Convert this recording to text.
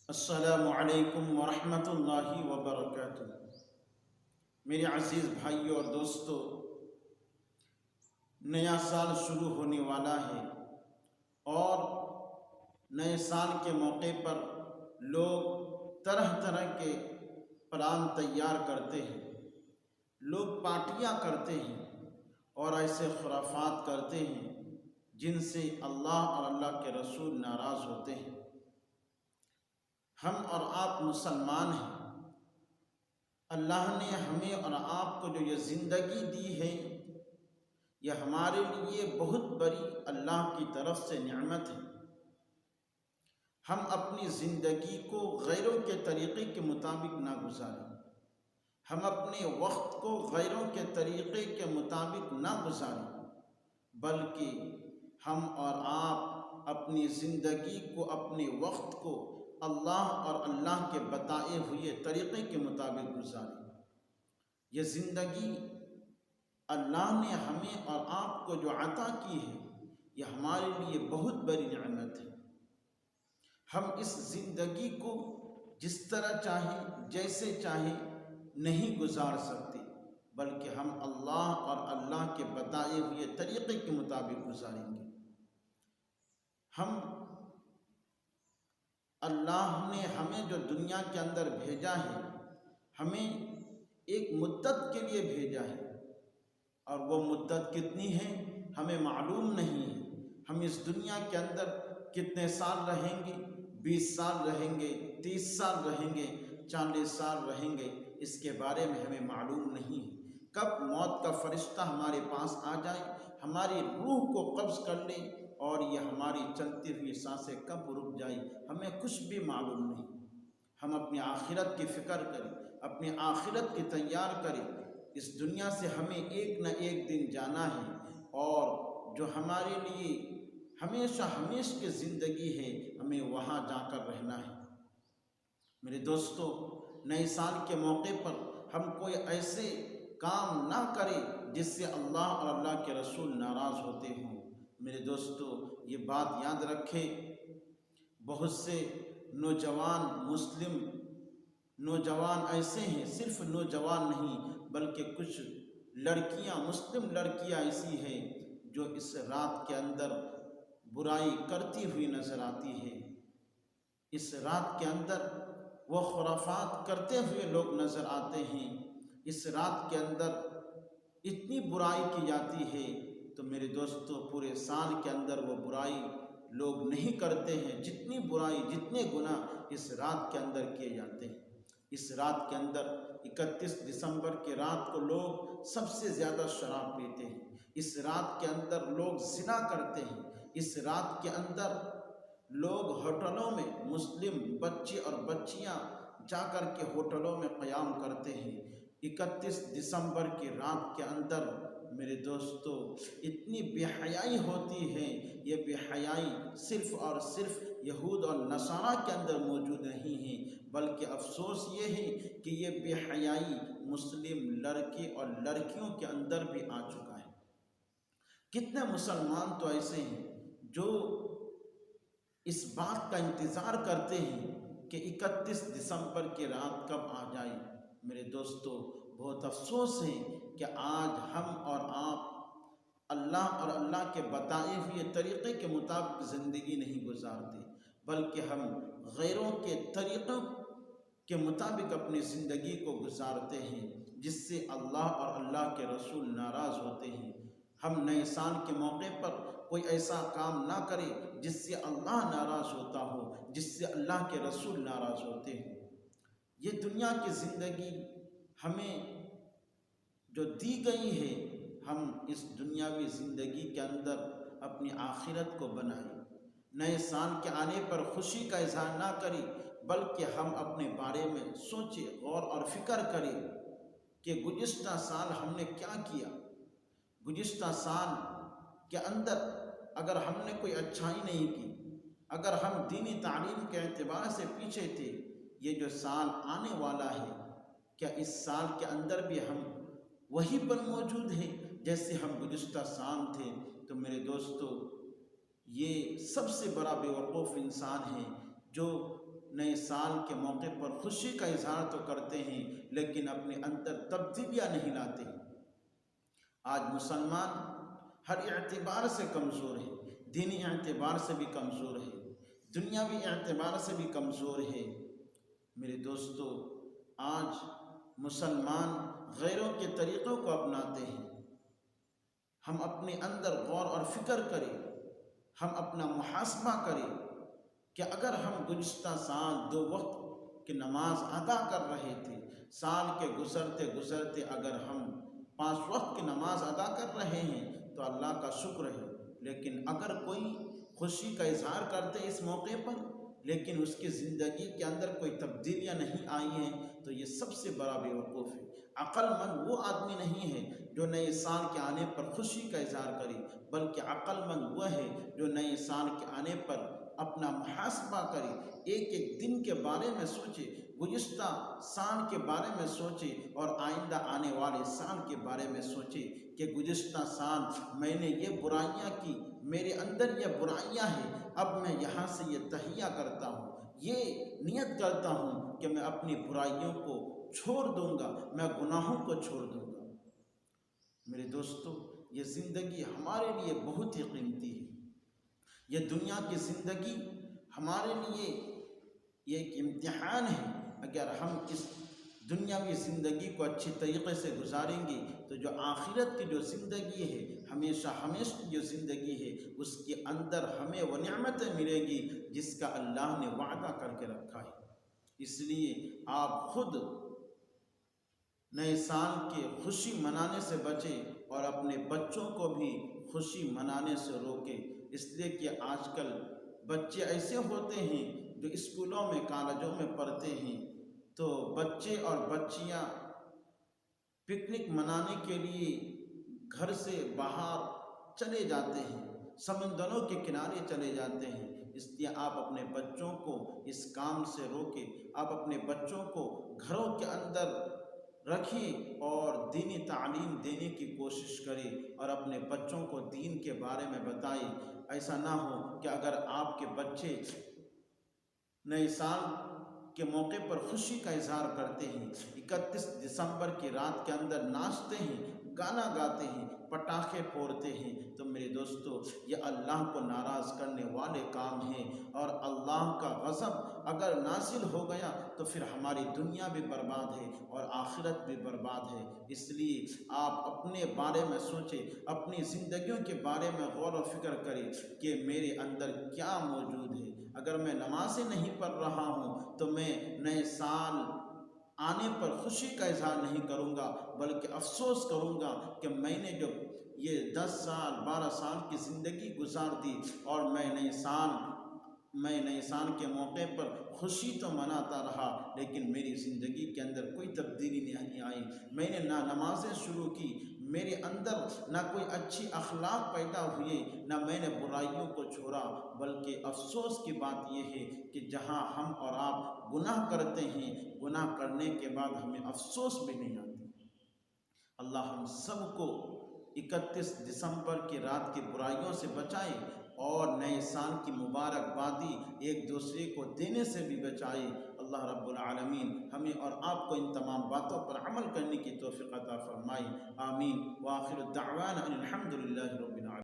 السلام علیکم ورحمۃ اللہ وبرکاتہ۔ میرے عزیز بھائیوں اور دوستو، نیا سال شروع ہونے والا ہے اور نئے سال کے موقع پر لوگ طرح طرح کے پلان تیار کرتے ہیں، لوگ پارٹیاں کرتے ہیں اور ایسے خرافات کرتے ہیں جن سے اللہ اور اللہ کے رسول ناراض ہوتے ہیں۔ ہم اور آپ مسلمان ہیں، اللہ نے ہمیں اور آپ کو جو یہ زندگی دی ہے، یہ ہمارے لیے بہت بڑی اللہ کی طرف سے نعمت ہے۔ ہم اپنی زندگی کو غیروں کے طریقے کے مطابق نہ گزاریں، ہم اپنے وقت کو غیروں کے طریقے کے مطابق نہ گزاریں، بلکہ ہم اور آپ اپنی زندگی کو، اپنے وقت کو اللہ اور اللہ کے بتائے ہوئے طریقے کے مطابق گزاریں۔ یہ زندگی اللہ نے ہمیں اور آپ کو جو عطا کی ہے، یہ ہمارے لیے بہت بڑی نعمت ہے۔ ہم اس زندگی کو جس طرح چاہے، جیسے چاہے نہیں گزار سکتے، بلکہ ہم اللہ اور اللہ کے بتائے ہوئے طریقے کے مطابق گزاریں گے۔ ہم اللہ نے ہمیں جو دنیا کے اندر بھیجا ہے، ہمیں ایک مدت کے لیے بھیجا ہے، اور وہ مدت کتنی ہے ہمیں معلوم نہیں ہے۔ ہم اس دنیا کے اندر کتنے سال رہیں گے، 20 سال رہیں گے، 30 سال رہیں گے، 40 سال رہیں گے، اس کے بارے میں ہمیں معلوم نہیں ہے۔ کب موت کا فرشتہ ہمارے پاس آ جائے، ہماری روح کو قبض کر لے اور یہ ہماری چلتی ہوئی سانسیں کب رک جائے، ہمیں کچھ بھی معلوم نہیں۔ ہم اپنی آخرت کی فکر کریں، اپنی آخرت کی تیار کریں۔ اس دنیا سے ہمیں ایک نہ ایک دن جانا ہے، اور جو ہمارے لیے ہمیشہ ہمیشہ کی زندگی ہے، ہمیں وہاں جا کر رہنا ہے۔ میرے دوستو، نئے سال کے موقع پر ہم کوئی ایسے کام نہ کریں جس سے اللہ اور اللہ کے رسول ناراض ہوتے ہوں۔ میرے دوستو، یہ بات یاد رکھیں، بہت سے نوجوان مسلم نوجوان ایسے ہیں، صرف نوجوان نہیں بلکہ کچھ لڑکیاں، مسلم لڑکیاں ایسی ہیں جو اس رات کے اندر برائی کرتی ہوئی نظر آتی ہے۔ اس رات کے اندر وہ خرافات کرتے ہوئے لوگ نظر آتے ہیں۔ اس رات کے اندر اتنی برائی کی جاتی ہے، تو میرے دوستو پورے سال کے اندر وہ برائی لوگ نہیں کرتے ہیں جتنی برائی، جتنے گناہ اس رات کے اندر کیے جاتے ہیں۔ اس رات کے اندر 31 دسمبر کی رات کو لوگ سب سے زیادہ شراب پیتے ہیں۔ اس رات کے اندر لوگ زنا کرتے ہیں۔ اس رات کے اندر لوگ ہوٹلوں میں، مسلم بچے اور بچیاں جا کر کے ہوٹلوں میں قیام کرتے ہیں۔ 31 دسمبر کی رات کے اندر میرے دوستو اتنی بے حیائی ہوتی ہے، یہ بے حیائی صرف اور صرف یہود اور نصارہ کے اندر موجود نہیں ہے، بلکہ افسوس یہ ہے کہ یہ بے حیائی مسلم لڑکے اور لڑکیوں کے اندر بھی آ چکا ہے۔ کتنے مسلمان تو ایسے ہیں جو اس بات کا انتظار کرتے ہیں کہ 31 دسمبر کی رات کب آ جائے۔ میرے دوستو، بہت افسوس ہے کہ آج ہم اور آپ اللہ اور اللہ کے بتائے ہوئے طریقے کے مطابق زندگی نہیں گزارتے، بلکہ ہم غیروں کے طریقوں کے مطابق اپنی زندگی کو گزارتے ہیں، جس سے اللہ اور اللہ کے رسول ناراض ہوتے ہیں۔ ہم نئے سال کے موقع پر کوئی ایسا کام نہ کرے جس سے اللہ ناراض ہوتا ہو، جس سے اللہ کے رسول ناراض ہوتے ہیں۔ یہ دنیا کی زندگی ہمیں جو دی گئی ہے، ہم اس دنیاوی زندگی کے اندر اپنی آخرت کو بنائیں۔ نئے سال کے آنے پر خوشی کا اظہار نہ کریں، بلکہ ہم اپنے بارے میں سوچیں، غور اور فکر کریں کہ گزشتہ سال ہم نے کیا کیا۔ گزشتہ سال کے اندر اگر ہم نے کوئی اچھائی نہیں کی، اگر ہم دینی تعلیم کے اعتبار سے پیچھے تھے، یہ جو سال آنے والا ہے، کیا اس سال کے اندر بھی ہم وہی پر موجود ہیں جیسے ہم گزشتہ سال تھے؟ تو میرے دوستو، یہ سب سے بڑا بیوقوف انسان ہے جو نئے سال کے موقع پر خوشی کا اظہار تو کرتے ہیں لیکن اپنے اندر تبدیلیاں نہیں لاتے ہیں۔ آج مسلمان ہر اعتبار سے کمزور ہے، دینی اعتبار سے بھی کمزور ہے، دنیاوی اعتبار سے بھی کمزور ہے۔ میرے دوستو، آج مسلمان غیروں کے طریقوں کو اپناتے ہیں۔ ہم اپنے اندر غور اور فکر کریں، ہم اپنا محاسبہ کریں کہ اگر ہم گزشتہ سال 2 وقت کی نماز ادا کر رہے تھے، سال کے گزرتے گزرتے اگر ہم 5 وقت کی نماز ادا کر رہے ہیں تو اللہ کا شکر ہے، لیکن اگر کوئی خوشی کا اظہار کرتے اس موقع پر لیکن اس کی زندگی کے اندر کوئی تبدیلیاں نہیں آئی ہیں تو یہ سب سے بڑا بیوقوف ہے۔ عقل مند وہ آدمی نہیں ہے جو نئے سال کے آنے پر خوشی کا اظہار کرے، بلکہ عقل مند وہ ہے جو نئے سال کے آنے پر اپنا محاسبہ کرے، ایک ایک دن کے بارے میں سوچے، گزشتہ سال کے بارے میں سوچے اور آئندہ آنے والے سال کے بارے میں سوچے کہ گزشتہ سال میں نے یہ برائیاں کی، میرے اندر یہ برائیاں ہیں، اب میں یہاں سے یہ تہیہ کرتا ہوں، یہ نیت کرتا ہوں کہ میں اپنی برائیوں کو چھوڑ دوں گا، میں گناہوں کو چھوڑ دوں گا۔ میرے دوستو، یہ زندگی ہمارے لیے بہت ہی قیمتی ہے۔ یہ دنیا کی زندگی ہمارے لیے یہ ایک امتحان ہے۔ اگر ہم اس دنیاوی زندگی کو اچھی طریقے سے گزاریں گے تو جو آخرت کی جو زندگی ہے، ہمیشہ ہمیشہ کی جو زندگی ہے، اس کے اندر ہمیں وہ نعمتیں ملیں گی جس کا اللہ نے وعدہ کر کے رکھا ہے۔ اس لیے آپ خود نئے سال کی خوشی منانے سے بچیں اور اپنے بچوں کو بھی خوشی منانے سے روکیں، اس لیے کہ آج کل بچے ایسے ہوتے ہیں جو اسکولوں میں کالجوں میں پڑھتے ہیں تو بچے اور بچیاں پکنک منانے کے لیے گھر سے باہر چلے جاتے ہیں، سمندروں کے کنارے چلے جاتے ہیں۔ اس لیے آپ اپنے بچوں کو اس کام سے روکیں، آپ اپنے بچوں کو گھروں کے اندر رکھیں اور دینی تعلیم دینے کی کوشش کریں اور اپنے بچوں کو دین کے بارے میں بتائیں۔ ایسا نہ ہو کہ اگر آپ کے بچے نئے سال کے موقع پر خوشی کا اظہار کرتے ہیں، 31 دسمبر کی رات کے اندر ناچتے ہیں، گانا گاتے ہیں، پٹاخے پھوڑتے ہیں، تو میرے دوستو یہ اللہ کو ناراض کرنے والے کام ہیں، اور اللہ کا غضب اگر نازل ہو گیا تو پھر ہماری دنیا بھی برباد ہے اور آخرت بھی برباد ہے۔ اس لیے آپ اپنے بارے میں سوچیں، اپنی زندگیوں کے بارے میں غور و فکر کریں کہ میرے اندر کیا موجود ہے۔ اگر میں نمازیں نہیں پڑھ رہا ہوں تو میں نئے سال آنے پر خوشی کا اظہار نہیں کروں گا، بلکہ افسوس کروں گا کہ میں نے جو یہ 10 سال 12 سال کی زندگی گزار دی اور میں نئے سال کے موقع پر خوشی تو مناتا رہا لیکن میری زندگی کے اندر کوئی تبدیلی نہیں آئی۔ میں نے نہ نمازیں شروع کی، میرے اندر نہ کوئی اچھی اخلاق پیدا ہوئے، نہ میں نے برائیوں کو چھوڑا، بلکہ افسوس کی بات یہ ہے کہ جہاں ہم اور آپ گناہ کرتے ہیں، گناہ کرنے کے بعد ہمیں افسوس بھی نہیں آتی۔ اللہ ہم سب کو 31 دسمبر کی رات کی برائیوں سے بچائے اور نئے سال کی مبارکبادی ایک دوسرے کو دینے سے بھی بچائے۔ اللہ رب العالمین ہمیں اور آپ کو ان تمام باتوں پر عمل کرنے کی توفیق عطا فرمائے۔ آمین۔ وآخر الدعوانا ان الحمد للہ رب العالمین۔